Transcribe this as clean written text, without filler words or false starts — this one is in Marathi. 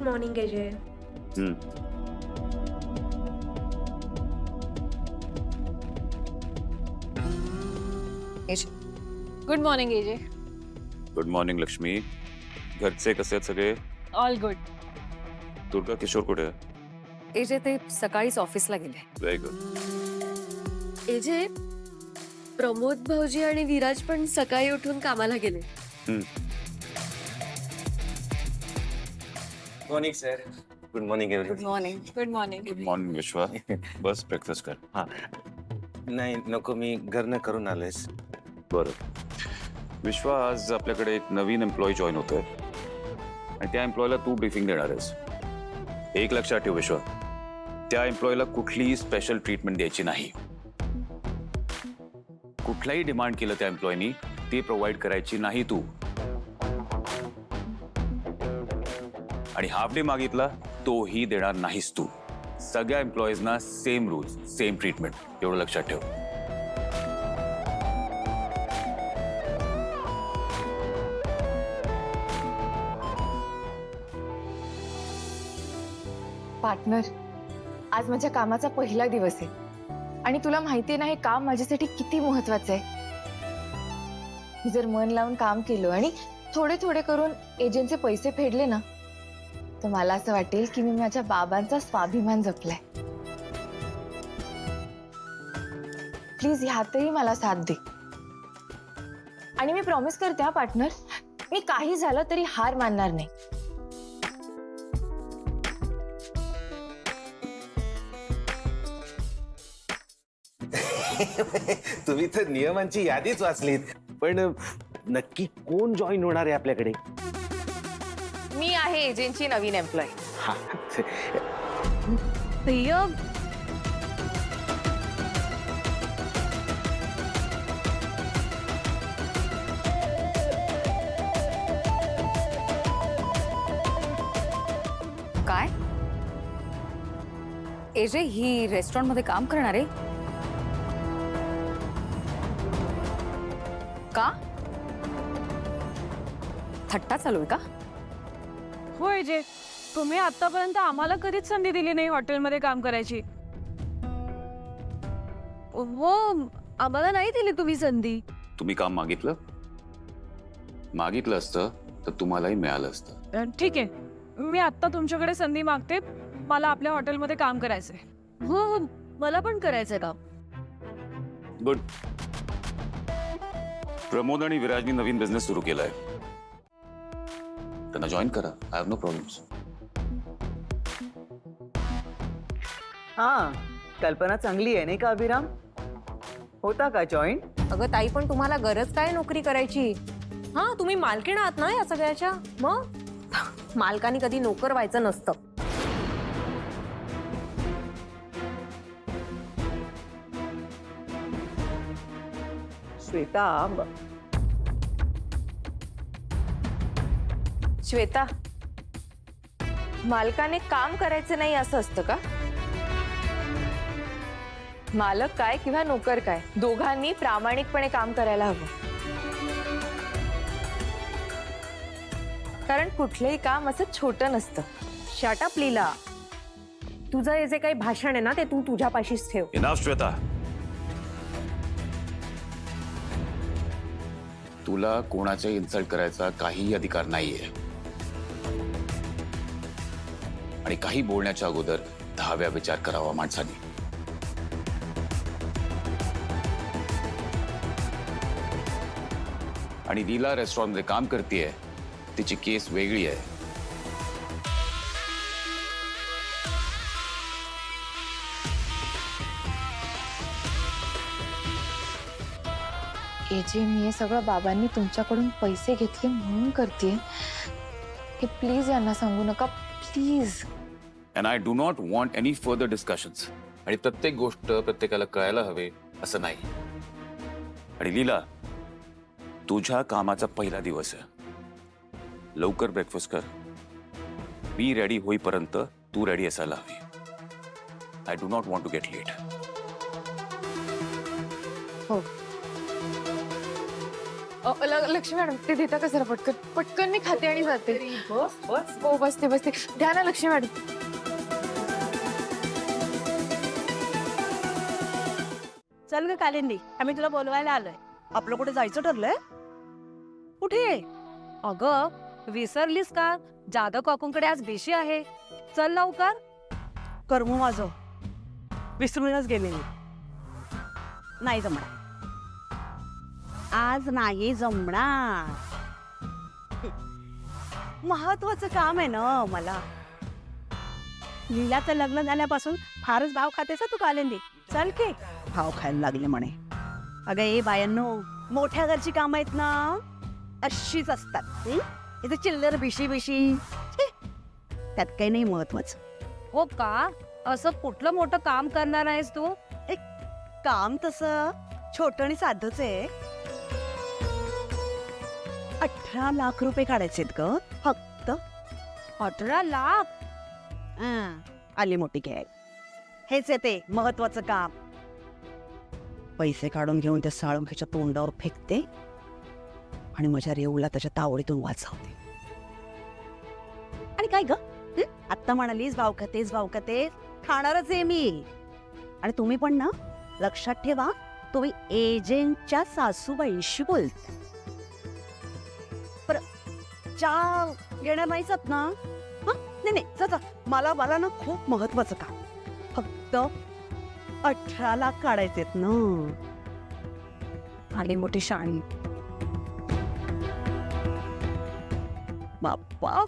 Morning Ajay. Good morning AJ. Good morning Lakshmi. घरचे कसे आहेत सगळे? All good. दुर्गा किशोर कुठे आहे? एजे ते सकाळीच ऑफिसला गेले. Very good. अजय, प्रमोद भाऊजी आणि विराज पण सकाळी उठून कामाला गेले. Morning sir. Good morning good everyone. Morning. Good morning. Good morning विश्वा. बस ब्रेकफास्ट कर. हा नाही नको, मी घरनं करून आलोयस. बरं विश्वा, आज आपल्याकडे एक नवीन एम्प्लॉई जॉईन होतोय आणि त्या एम्प्लॉयला तू ब्रीफिंग देणार आहेस. एक लक्षात ठेव विश्वा, त्या एम्प्लॉयला कुठलीही स्पेशल ट्रीटमेंट द्यायची नाही. कुठलाही डिमांड केलं त्या एम्प्लॉयनी ते प्रोव्हाइड करायची नाही तू. आणि हाफ डे मागितला तोही देणार नाहीस तू. सगळ्या एम्प्लॉईजना सेम रूल्स, सेम ट्रीटमेंट, एवढं लक्षात ठेव. पार्टनर, आज माझ्या कामाचा पहिला दिवस आहे आणि तुला माहितीये ना, हे काम माझ्यासाठी किती महत्वाचं आहे. मी जर मन लावून काम केलं आणि थोडे थोडे करून एजंटचे पैसे फेडले ना, तर मला असं वाटेल की मी माझ्या बाबांचा स्वाभिमान जपलाय. प्लीज ह्यातही मला साथ दे. आणि मी प्रॉमिस करते हा पार्टनर, मी काही झालं तरी हार मानणार नाही. तुम्ही तर नियमांची यादीच वाचलीत, पण नक्की कोण जॉईन होणार आहे आपल्याकडे? मी आहे एजंटची नवीन एम्प्लॉय. हा. भैया, काय एजे ही रेस्टॉरंट मध्ये काम करणार आहे का? थट्टा चालू आहे का? हो एजे, तुम्ही आतापर्यंत आम्हाला कधीच संधी दिली नाही हॉटेलमध्ये काम करायची. हो, आम्हाला नाही दिली तुम्ही संधी. तुम्ही काम मागितलं असतं तर तुम्हालाही मिळालं असतं. ठीक आहे, मी आत्ता तुमच्याकडे संधी मागते. मला आपल्या हॉटेलमध्ये काम करायचंय. हो, मला पण करायचंय काम. गुड. प्रमोद आणि विराजनी नवीन बिझनेस सुरू केलाय, त्यांना जॉईन करा. I have no problems. हा, कल्पना चांगली आहे नाही का अभिराम? होता का जॉईन? अगं ताई, पण तुम्हाला गरज काय नोकरी करायची? हा, तुम्ही मालकीण आहात ना या सगळ्याच्या. मग मालकानी कधी नोकर व्हायचं नसतं. श्वेता, श्वेता, मालकाने काम करायचं नाही असं असतं का? मालक काय किंवा नोकर काय, दोघांनी प्रामाणिकपणे काम करायला हवं. कारण कुठलंही काम असं छोटं नसतं. शट अप लीला. तुझं हे जे काही भाषण आहे ना, ते तू तुझ्यापाशीच ठेव. इनफ श्वेता. तुला कोणाचे इन्सल्ट करायचा काहीही अधिकार नाहीये. आणि काही बोलण्याच्या अगोदर 10 वेळा विचार करावा माणसाने. आणि लीला रेस्टॉरंटमध्ये काम करतेय, तिची केस वेगळी आहे. एजे, मी हे सगळं बाबांनी तुमच्याकडून पैसे घेतले म्हणून करते. हे प्लीज यांना सांगू नका, please. And I do not want any further discussions. आणि प्रत्येक गोष्ट प्रत्येकाला कळायला हवे असं नाही. आणि लीला, तुझ्या कामाचा पहिला दिवस आहे. लवकर ब्रेकफास्ट कर. मी रेडी होईपर्यंत तू रेडी असायला हवी. I do not want to get late. हो. लक्ष्मी मॅडम ते देता का जरा पटकन पटकन मी खाते आणि जाते. बस बस हो बसते बसते. द्या ना लक्ष्मी मॅडम. चल ग कालिंदी, आम्ही तुला बोलवायला आलोय. आपलं कुठे जायचं ठरलंय? कुठे? अगं विसरलीस का? जाधव काकूंकडे आज बेशी आहे. चल लवकर. कर्म माझं विसरूनच गेले मी. नाही जमणार, आज नाही जमणार. महत्वाचं काम आहे ना मला. लीलाचं लग्न झाल्यापासून फारच भाव खातेस तू कालिंदी. चल की. भाव खायला लागले म्हणे. अगं ए बायांनो, मोठ्या घरची कामं आहेत ना अशीच असतात. इथे चिल्लर बिशी बिशी त्यात काही नाही महत्वाचं. हो का? असं कुठलं मोठं काम करणार आहेस तू? एक काम तसं छोट आणि साधंच आहे. 18 लाख रुपये काढायचेत ग फक्त. 18 लाख? आली मोठी गॅग. हेच आहे ते महत्वाचं काम. पैसे काढून घेऊन त्या साळुंखेच्या तोंडावर फेकते आणि माझ्या रेऊला त्याच्या तावडीतून वाचवते. आणि काय ग, आत्ता म्हणालीस भाव खातेस भाव खातेस, खाणारच आहे मी. आणि तुम्ही पण ना लक्षात ठेवा, तुम्ही एजंटच्या सासूबाईशी बोलता. चहा घेणार नाहीच ना? नाही नाही, जा. मला ना खूप महत्वाचं काम. फक्त 18 लाख काढायचेत ना. आली मोठी शाणी. बाप्पा